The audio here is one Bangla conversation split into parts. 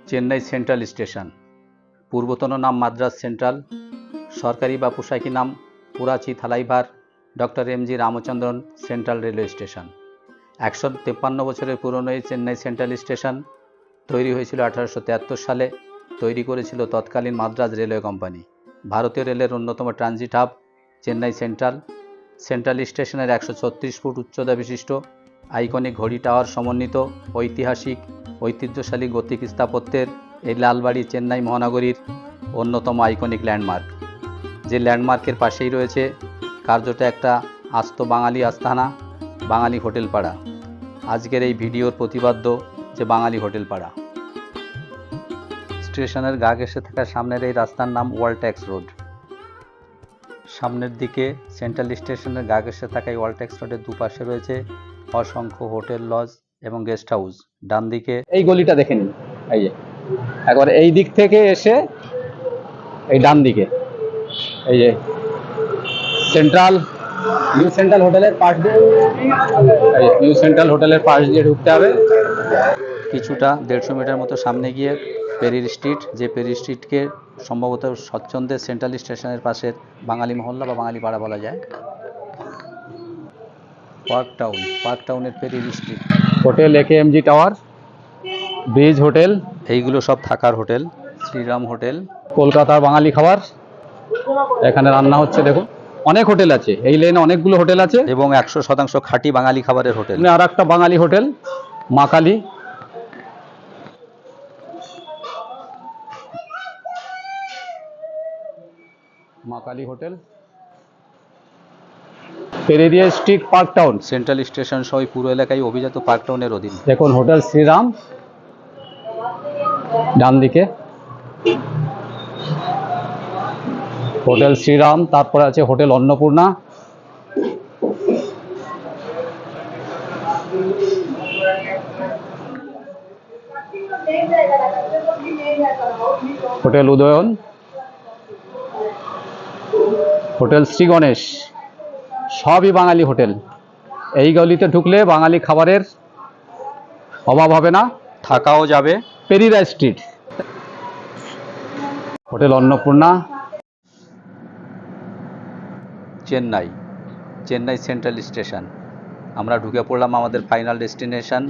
চেন্নাই সেন্ট্রাল স্টেশন, পূর্বতন নাম মাদ্রাজ সেন্ট্রাল, সরকারি বা পোশাকি নাম Puratchi Thalaivar doctor MG Ramachandran central railway station. 153 বছরের পুরনো এই চেন্নাই সেন্ট্রাল স্টেশন তৈরি হয়েছিল 1873 সালে। তৈরি করেছিল তৎকালীন মাদ্রাজ রেলওয়ে কোম্পানি। ভারতীয় রেলের অন্যতম ট্রানজিট হাব চেন্নাই সেন্ট্রাল স্টেশনের 136 ফুট উচ্চতা বিশিষ্ট আইকনিক ঘড়ি টাওয়ার সমন্বিত ঐতিহ্যশালী গথিক স্থাপত্যের এই লালবাড়ি চেন্নাই মহানগরীর অন্যতম আইকনিক ল্যান্ডমার্ক। যে ল্যান্ডমার্কের পাশেই রয়েছে কার্যত একটা আস্ত বাঙালি আস্তানা, বাঙালি হোটেল পাড়া। আজকের এই ভিডিওর প্রতিপাদ্য যে বাঙালি হোটেল পাড়া। স্টেশনের গা ঘেঁষে থাকা সামনের এই রাস্তার নাম ওয়ালট্যাক্স রোড। সামনের দিকে সেন্ট্রাল স্টেশনের গা ঘেঁষে থাকা এই ওয়ালট্যাক্স রোডের দুপাশে রয়েছে অসংখ্য হোটেল, লজ এবং গেস্ট হাউস। ডান দিকে এই গলিটা দেখে নিন, এই যে একবার এই দিক থেকে এসে এই ডান দিকে এই যে নিউ সেন্ট্রাল হোটেলের পাশ দিয়ে ঢুকতে হবে। কিছুটা 150 মিটার মতো সামনে গিয়ে পেরির স্ট্রিট, যে পেরি স্ট্রিটকে সম্ভবত স্বচ্ছন্দে সেন্ট্রাল স্টেশনের পাশের বাঙালি মহল্লা বা বাঙালি পাড়া বলা যায়। পার্ক টাউনের পেরির street, hotel AKMG tower, bridge hotel, এইগুলো সব থাকার হোটেল। শ্রীরাম হোটেল, কলকাতার বাঙালি খাবার এখানে রান্না হচ্ছে। দেখুন অনেক হোটেল আছে এই লেনে, অনেকগুলো হোটেল আছে এবং 100% খাঁটি বাঙালি খাবারের হোটেল। আর একটা বাঙালি হোটেল মা কালী, হোটেল, পেরিরিয়া street, park town. Central station সহ পুরো এলাকায় অভিজাত পার্ক টাউনের অধীন। দেখুন হোটেল শ্রীরাম ডান দিকে, হোটেল শ্রীরাম, তারপরে আছে hotel Annapurna, hotel Udayan, hotel Shri Ganesh, সবই বাঙালি হোটেল। এই গলিতে ঢুকলে বাঙালি খাবারের অভাব হবে না, থাকাও যাবে। পেরিরা street, hotel Annapurna. Chennai central station. আমরা ঢুকে পড়লাম আমাদের ফাইনাল ডেস্টিনেশন,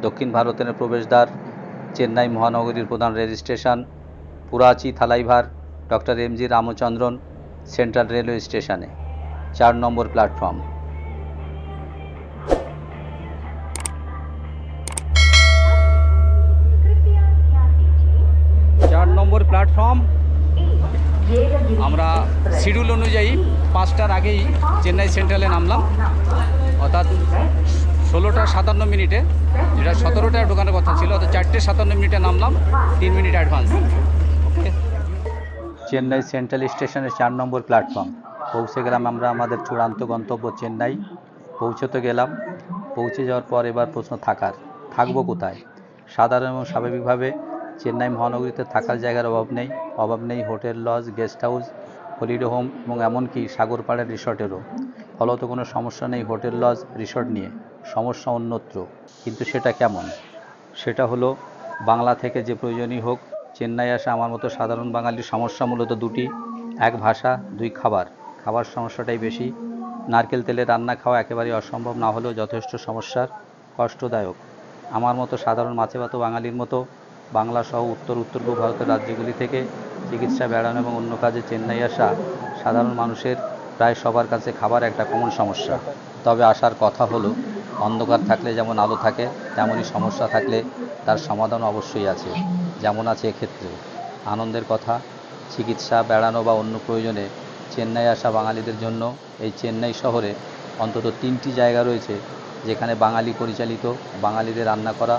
দক্ষিণ ভারতের প্রবেশদ্বার চেন্নাই মহানগরীর প্রধান rail station Puratchi Thalaivar doctor MG Ramachandran central railway স্টেশনে 4 নম্বর প্ল্যাটফর্ম। আমরা শিডিউল অনুযায়ী 5টার আগেই চেন্নাই সেন্ট্রালে নামলাম, অর্থাৎ 16:57 যেটা 17টায় ঢোকানোর কথা ছিল, অর্থাৎ 4:57 নামলাম, 3 মিনিট অ্যাডভান্স। ওকে, চেন্নাই সেন্ট্রাল স্টেশনের 4 নম্বর প্ল্যাটফর্ম পৌঁছে গেলাম আমরা আমাদের চূড়ান্ত গন্তব্য চেন্নাই। পৌঁছতে গেলাম। পৌঁছে যাওয়ার পর এবার প্রশ্ন থাকবো কোথায়? সাধারণ এবং স্বাভাবিকভাবে চেন্নাই মহানগরীতে থাকার জায়গার অভাব নেই hotel, lodge, guest house, holiday home এবং এমনকি সাগর পাড়ের রিসর্টেরও। ফলত কোনো সমস্যা নেই হোটেল, লজ, রিসর্ট নিয়ে। সমস্যা অন্যত্র। কিন্তু সেটা কেমন? সেটা হলো বাংলা থেকে যে প্রয়োজনই হোক চেন্নাই আসা আমার মতো সাধারণ বাঙালির সমস্যা মূলত দুটি: 1 ভাষা, 2 খাবার সমস্যাটাই বেশি। নারকেল তেলে রান্না খাওয়া একেবারেই অসম্ভব না হলেও যথেষ্ট সমস্যার, কষ্টদায়ক। আমার মতো সাধারণ মাছে ভাত বাঙালির মতো বাংলা সহ উত্তর পূর্ব ভারতের রাজ্যগুলি থেকে চিকিৎসা, বেড়ানো এবং অন্য কাজে চেন্নাই আসা সাধারণ মানুষের প্রায় সবার কাছে খাবার একটা কমন সমস্যা। তবে আসার কথা হলো, অন্ধকার থাকলে যেমন আলো থাকে, তেমনই সমস্যা থাকলে তার সমাধান অবশ্যই আছে, যেমন আছে এক্ষেত্রে। আনন্দের কথা, চিকিৎসা, বেড়ানো বা অন্য প্রয়োজনে চেন্নাই আসা বাঙালিদের জন্য এই চেন্নাই শহরে অন্তত 3টি জায়গা রয়েছে যেখানে বাঙালি পরিচালিত, বাঙালিদের রান্না করা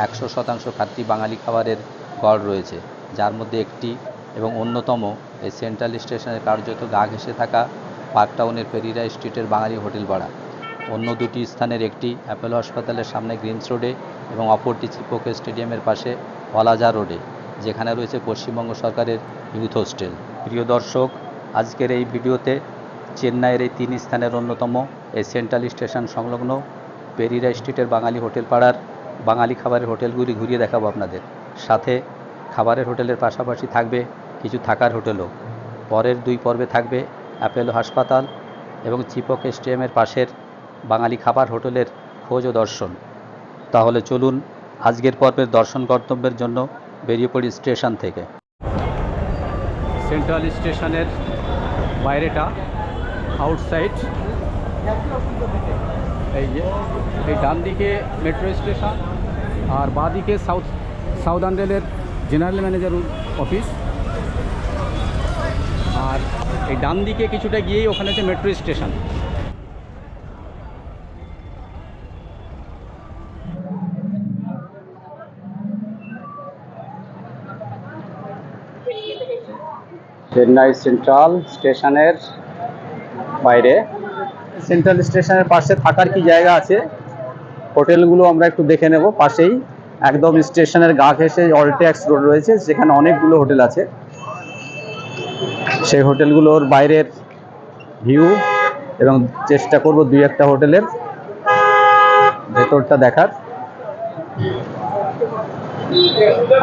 100% খাঁটি বাঙালি খাবারের গড় রয়েছে, যার মধ্যে একটি এবং অন্যতম এই সেন্ট্রাল স্টেশনের কার্যত গা ঘেঁষে থাকা পার্ক টাউনের পেরিরা স্ট্রিটের বাঙালি হোটেল পাড়া। অন্য দুটি স্থানের একটি অ্যাপোলো হাসপাতালের সামনে গ্রিনস রোডে এবং অপরটি চিপোকে স্টেডিয়ামের পাশে ওয়ালাজা রোডে, যেখানে রয়েছে পশ্চিমবঙ্গ সরকারের ইউথ হোস্টেল। প্রিয় দর্শক, আজকের এই ভিডিওতে চেন্নাইয়ের এই 3 স্থানের অন্যতম এই সেন্ট্রাল স্টেশন সংলগ্ন পেরিরা স্ট্রিটের বাঙালি হোটেল পাড়ার বাঙালি খাবারের হোটেলগুলি ঘুরিয়ে দেখাবো আপনাদের। সাথে খাবারের হোটেলের পাশাপাশি থাকবে কিছু থাকার হোটেলও। পরের 2 পর্বে থাকবে অ্যাপোলো হাসপাতাল এবং চিপক স্টেডিয়ামের পাশের বাঙালি খাবার হোটেলের খোঁজ ও দর্শন। তাহলে চলুন আজকের পর্বের দর্শন গন্তব্যের জন্য বেরিয়ে পড়ি স্টেশন থেকে। সেন্ট্রাল স্টেশনের বাইরেটা আউটসাইড, এই যে এই ডান দিকে মেট্রো স্টেশন আর বাঁ দিকে সাউদার্ন রেলের জেনারেল ম্যানেজার অফিস, আর এই ডান দিকে কিছুটা গিয়েই ওখানে হচ্ছে মেট্রো স্টেশন। চেন্নাই সেন্ট্রাল স্টেশনের বাইরে, সেন্ট্রাল স্টেশনের পাশে থাকার কি জায়গা আছে, হোটেলগুলো আমরা একটু দেখে নেব। পাশেই একদম স্টেশনের গা ঘেঁষে অলটেক্স রোড রয়েছে, যেখানে অনেকগুলো হোটেল আছে। সেই হোটেলগুলোর বাইরের ভিউ এবং চেষ্টা করব 2-1টা হোটেলের ভেতরটা দেখার।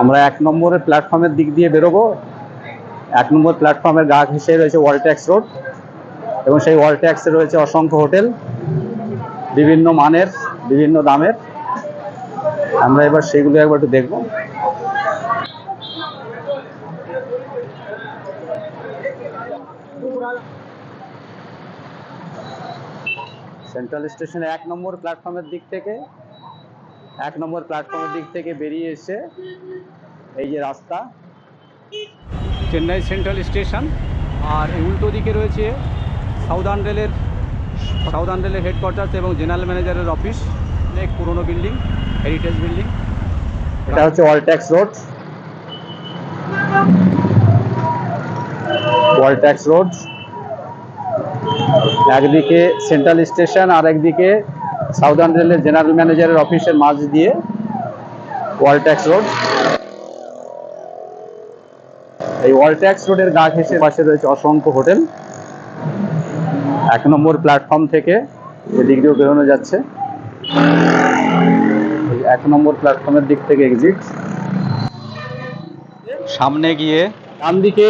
আমরা 1 নম্বরের প্ল্যাটফর্মের দিক দিয়ে বেরোবো। 1 নম্বর প্ল্যাটফর্মের গা ঘেঁষে রয়েছে ওয়ালট্যাক্স রোড এবং সেই ওয়ালট্যাক্সে রয়েছে অসংখ্য হোটেল, বিভিন্ন মানের, বিভিন্ন দামের। আমরা এবার সেইগুলো একবার একটু দেখব। সেন্ট্রাল স্টেশনে 1 নম্বর প্ল্যাটফর্মের দিক থেকে বেরিয়ে এসে এই যে রাস্তা, চেন্নাই সেন্ট্রাল স্টেশন, আর এই উল্টো দিকে রয়েছে সাউদার্ন রেলের হেডকোয়ার্টার্স এবং জেনারেল ম্যানেজারের অফিস। অনেক পুরনো বিল্ডিং, হেরিটেজ বিল্ডিং। এটা হচ্ছে ওয়ালট্যাক্স রোড। একদিকে সেন্ট্রাল স্টেশন আর একদিকে সাউদার্ন রেলের জেনারেল ম্যানেজারের অফিসের মাঝ দিয়ে ওয়ালট্যাক্স রোড। এই ওয়ালট্যাক্স রোডের গা ঘেঁষে পাশে রয়েছে অসংখ্য হোটেল। 1 নম্বর প্ল্যাটফর্ম থেকে এদিক দিয়েও বেরোনো যাচ্ছে। 1 নম্বর প্ল্যাটফর্মের দিক থেকে এক্সিট। সামনে গিয়ে ডান দিকে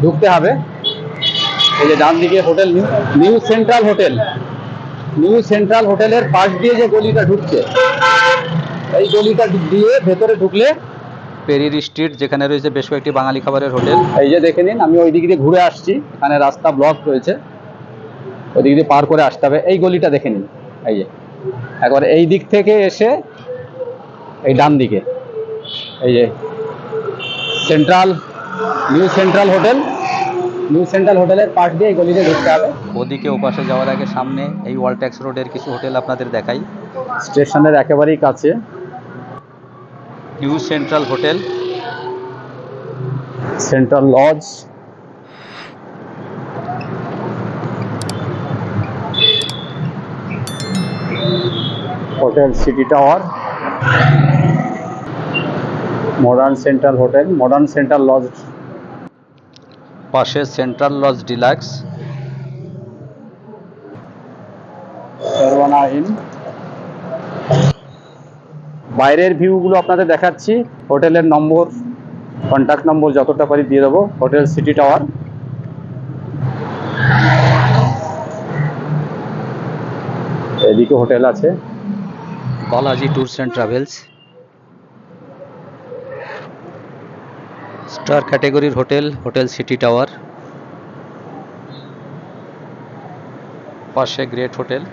ঢুকতে হবে। এই যে ডান দিকে হোটেল নিউ সেন্ট্রাল হোটেলের পাশ দিয়ে যে গলিটা ঢুকছে, এই গলিটা দিয়ে ভেতরে ঢুকলে পেরির স্ট্রিট, যেখানে রয়েছে বেশ কয়েকটি বাঙালি খাবারের হোটেল। এই যে দেখে নিন, আমি ওই দিক দিয়ে ঘুরে আসছি, এখানে রাস্তা ব্লক রয়েছে, ওই দিক দিয়ে পার করে আসতে হবে। এই গলিটা দেখে নিন, এই যে একবার এই দিক থেকে এসে এই ডান দিকে এই যে নিউ সেন্ট্রাল হোটেলের পাশ দিয়ে এই গলিতে ঢুকতে হবে। ওদিকে ওপাশে যাওয়ার আগে সামনে এই ওয়ালট্যাক্স রোডের কিছু হোটেল আপনাদের দেখাই। স্টেশনের একেবারেই কাছে new central hotel, central lodge, hotel city tower, modern central lodge, পাশে central lodge deluxe, Saravana inn. বাইরের ভিউগুলো আপনাদের দেখাচ্ছি। হোটেলের নম্বর, কন্ট্যাক্ট নম্বর যতটা পারি দিয়ে দেবো। হোটেল সিটি টাওয়ার, এদিকে হোটেল আছে Balaji tours and travels, star ক্যাটাগরির হোটেল সিটি টাওয়ার, पास ग्रेट होटल।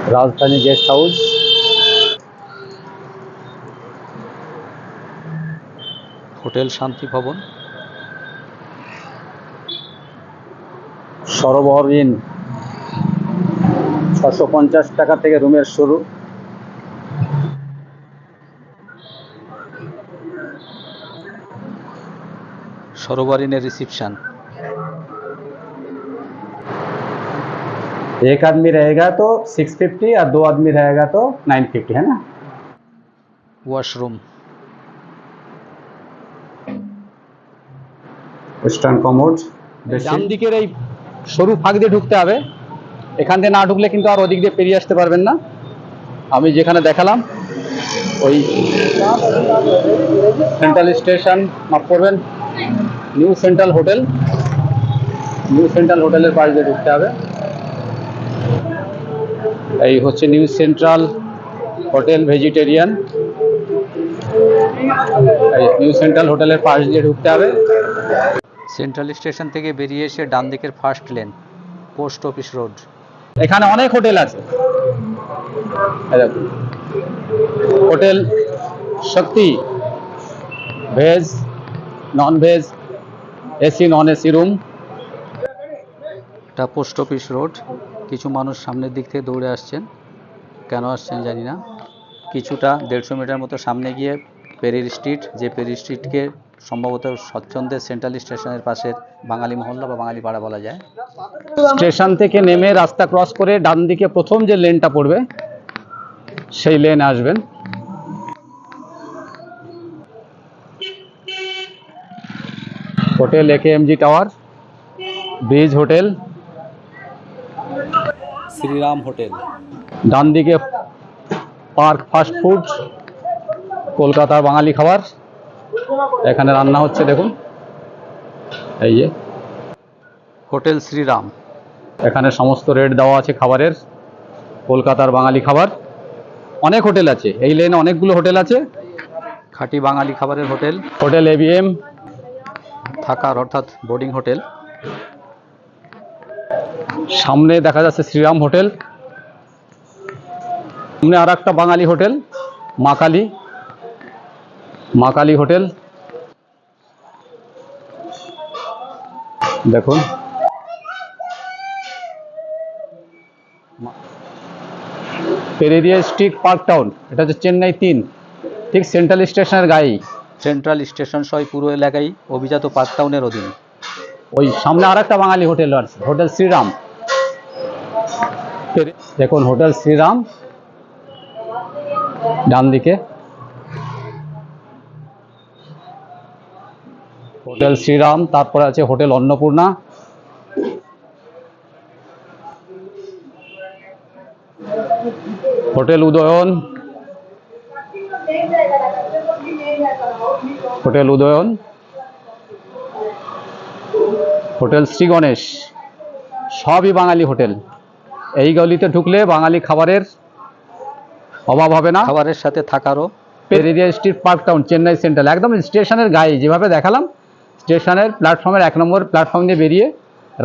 राजधानी गेस्ट हाउस, होटेल शांति भवन, सरोवर इन 650 টাকা থেকে রুমের শুরু। सरोवर इन रिसेप्शन, एक आदमी रहेगा तो 650 और 2 आदमी रहेगा तो 950, है ना। Washroom, western commode. ডান দিকের এই সরু ফাঁক দিয়ে ঢুকতে হবে। এখান দিয়ে না ঢুকলে কিন্তু আর ওদিক দিয়ে পেরিয়ে আসতে পারবেন না। আমি যেখানে দেখালাম ওই সেন্ট্রাল স্টেশন মাফ করবেন, new central hotel, new central হোটেলের পাশ দিয়ে ঢুকতে হবে। এই হচ্ছে নিউ সেন্ট্রাল হোটেল ভেজিটেরিয়ান, এই নিউ সেন্ট্রাল হোটেলের পাশ দিয়ে ঢুকতে হবে। সেন্ট্রাল স্টেশন থেকে বেরিয়ে এসে ডান দিকের first lane post office road. এখানে অনেক হোটেল আছে, hotel Shakti, veg non veg, AC non AC room. এটা পোস্ট অফিস রোড। কিছু মানুষ সামনের দিক থেকে দৌড়ে আসছেন, কেন আসছেন জানি না। কিছুটা 150 মিটার মতো সামনে গিয়ে পেরির স্ট্রিট, যে পেরি স্ট্রিটকে সম্ভবত স্বচ্ছন্দের সেন্ট্রাল স্টেশনের পাশের বাঙালি মহল্লা বা বাঙালি পাড়া বলা যায়। স্টেশন থেকে নেমে রাস্তা ক্রস করে ডান দিকে প্রথম যে লেনটা পড়বে সেই লেনে আসবেন। Hotel AKMG tower, bridge hotel, Shriram hotel. ডান দিকে পার্ক ফাস্ট ফুড, কলকাতার বাঙালি খাবার এখানে রান্না হচ্ছে দেখুন। এই যে হোটেল শ্রীরাম, এখানে সমস্ত রেট দেওয়া আছে খাবারের, কলকাতার বাঙালি খাবার। অনেক হোটেল আছে এই লেনে, অনেকগুলো হোটেল আছে, খাঁটি বাঙালি খাবারের হোটেল। হোটেল এবিএম থাকার অর্থাৎ বোর্ডিং হোটেল। সামনে দেখা যাচ্ছে শ্রীরাম হোটেল, সামনে আর একটা বাঙালি হোটেল মা কালী, মা কালী হোটেল দেখুন। পেরিরিয়া স্ট্রিট পার্ক টাউন, এটা হচ্ছে চেন্নাই 3, ঠিক সেন্ট্রাল স্টেশনের গায়েই। সেন্ট্রাল স্টেশন সহ পুরো এলাকায় অভিজাত পার্ক টাউনের অধীন। ওই সামনে আর একটা বাঙালি হোটেল আছে, হোটেল শ্রীরাম। দেখুন হোটেল শ্রীরাম ডান দিকে, হোটেল শ্রীরাম। তারপরে আছে hotel Annapurna, hotel Udayan, hotel Udayan, hotel Shri Ganesh, সবই বাঙালি হোটেল। এই গলিতে ঢুকলে বাঙালি খাবারের অভাব হবে না, খাবারের সাথে থাকারও। পেরিরিয়া street park town Chennai central, একদম স্টেশনের গায়ে যেভাবে দেখালাম, স্টেশনের প্ল্যাটফর্মের 1 নম্বর প্ল্যাটফর্ম দিয়ে বেরিয়ে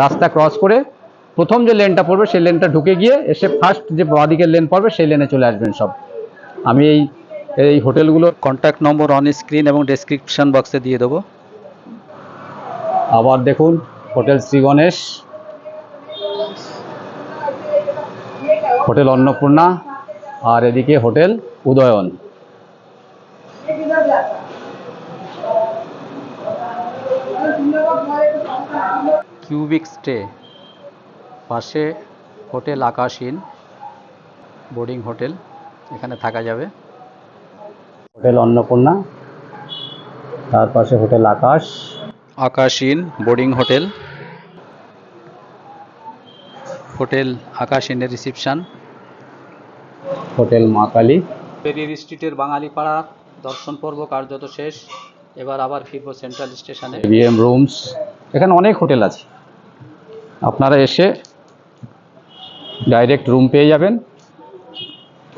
রাস্তা ক্রস করে প্রথম যে লেনটা পড়বে সেই লেনটা ঢুকে গিয়ে এসে ফার্স্ট যে বাঁদিকের লেন পড়বে সেই লেনে চলে আসবেন সব। আমি এই হোটেলগুলোর কন্ট্যাক্ট নম্বর অন স্ক্রিন এবং ডেসক্রিপশন বক্সে দিয়ে দেবো। আবার দেখুন হোটেল শ্রী গণেশ, হোটেল অন্নপূর্ণা, আর এদিকে হোটেল উদয়ন। কিউবিক স্টে, পাশে হোটেল আকাশিন বোর্ডিং হোটেল, এখানে থাকা যাবে। হোটেল অন্নপূর্ণা, তার পাশে hotel Akash inn boarding hotel, hotel আকাশিনের রিসিপশন, হোটেল মা কালী। পেরির স্ট্রিটের বাঙালি পাড়া দর্শন পর্ব কার্যত শেষ। এবার আবার ফিরবো সেন্ট্রাল স্টেশনে। এবিএম রুমস, এখানে অনেক হোটেল আছে, আপনারা এসে ডাইরেক্ট রুম পেয়ে যাবেন।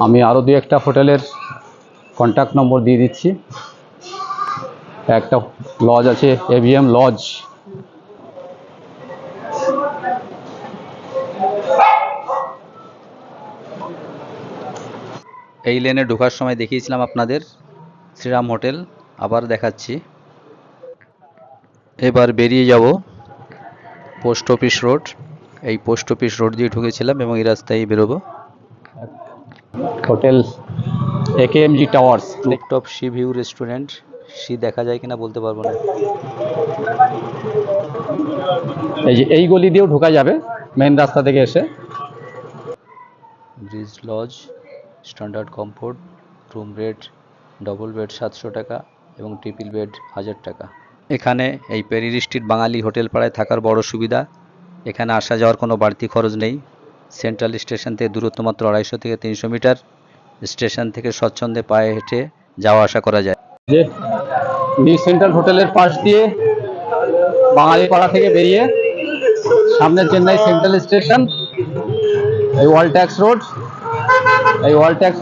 আমি আরও 2-1টা হোটেলের কন্ট্যাক্ট নম্বর দিয়ে দিচ্ছি। একটা লজ আছে এবিএম লজ, এই লেনে ঢোকার সময় দেখিয়েছিলাম আপনাদের শ্রীরাম হোটেল, আবার দেখাচ্ছি। এবার বেরিয়ে যাব পোস্ট অফিস রোড, এই পোস্ট অফিস রোড দিয়ে ঢুকেছিলাম এবং এই রাস্তায় বেরোবো। Hotel AKMG towers, rooftop sea view restaurant. Sea দেখা যায় কিনা বলতে পারবো না। এই যে এই গলি দিয়েও ঢোকা যাবে মেন রাস্তা থেকে এসে। Bridge lodge, standard comfort, room rate double bed 700 টাকা এবং ট্রিপল বেড 1000 টাকা। এখানে এই পেরির স্ট্রিট বাঙালি হোটেল পাড়ায় থাকার বড় সুবিধা, এখানে আসা যাওয়ার কোনো বাড়তি খরচ নেই। সেন্ট্রাল স্টেশন থেকে দূরত্ব মাত্র 250 থেকে 300 মিটার। স্টেশন থেকে স্বচ্ছন্দে পায়ে হেঁটে যাওয়া আসা করা যায়। যে নিউ সেন্ট্রাল হোটেলের পাশ দিয়ে বাঙালিপাড়া থেকে বেরিয়ে সামনে চেন্নাই সেন্ট্রাল স্টেশন, এই ওয়ার্ল্ড ট্যাক্স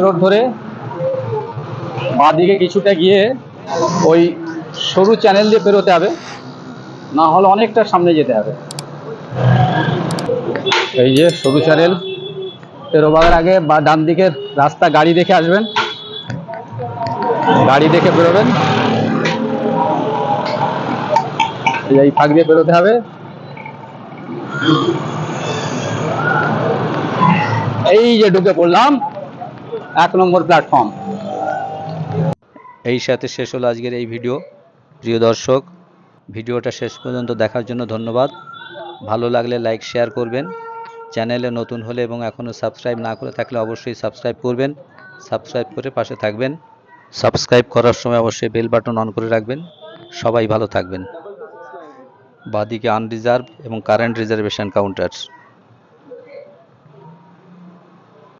রোড ধরে বাঁদিকে কিছুটা গিয়ে ওই সরু চ্যানেল দিয়ে পেরোতে হবে, না হলে অনেকটা সামনে যেতে হবে। এই যে সরু চ্যানেল পেরোবার আগে বা ডান দিকের রাস্তা গাড়ি দেখে আসবেন, গাড়ি দেখে বেরোবেন। এই ফাঁক দিয়ে বেরোতে হবে। এই যে ঢুকে পড়লাম 1 নম্বর প্ল্যাটফর্ম। এই সাথে শেষ হলো আজকের এই ভিডিও। প্রিয় দর্শক, ভিডিওটা শেষ পর্যন্ত দেখার জন্য ধন্যবাদ। ভালো লাগলে লাইক শেয়ার করবেন। চ্যানেলে নতুন হলে এবং এখনও সাবস্ক্রাইব না করে থাকলে অবশ্যই সাবস্ক্রাইব করবেন। সাবস্ক্রাইব করে পাশে থাকবেন। সাবস্ক্রাইব করার সময় অবশ্যই বেল বাটন অন করে রাখবেন। সবাই ভালো থাকবেন। বাদিকে আনরিজার্ভ এবং কারেন্ট রিজার্ভেশন কাউন্টার।